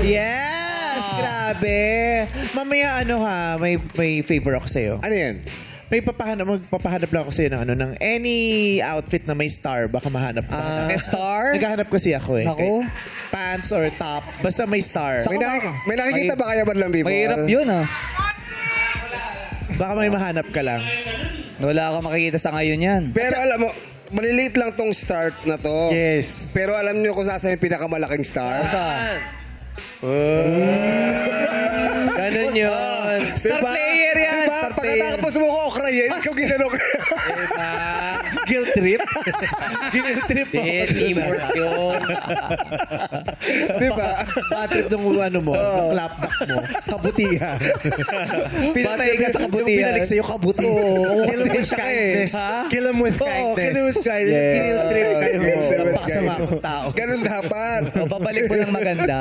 Yes! Grabe! Mamaya may favor ako sa'yo. Ano yan? Magpapahanap lang ako sa'yo ng ng any outfit na may star. Baka mahanap ko. Star? Naghahanap kasi ako eh. Ako? Pants or top. Basta may star. May nakikita ba kaya man lang, Bibol? Mahirap yun, Baka may mahanap ka lang. Wala akong makikita sa ngayon yan. Pero alam mo, maliliit lang tong start na to. Yes. Pero alam niyo kung saan yung pinakamalaking star? Saan? Ganun yun. Star player yan! Diba? Star player. Pagkatapos mo ko okrayin, ikaw ginanong. Diba? Guilt trip. Guilt trip ako. Teamwork yun. Diba? Bad trip ng clapback mo. Kabutihan. Pinatay ka sa kabutihan. Yung pinalik sa'yo, kabutihan. Kill him with kindness. Kill him with kindness. Kill him with kindness. Guilt trip kayo. Guilt trip with Napakasama kong tao. Ganun dapat. O, babalik mo ng maganda.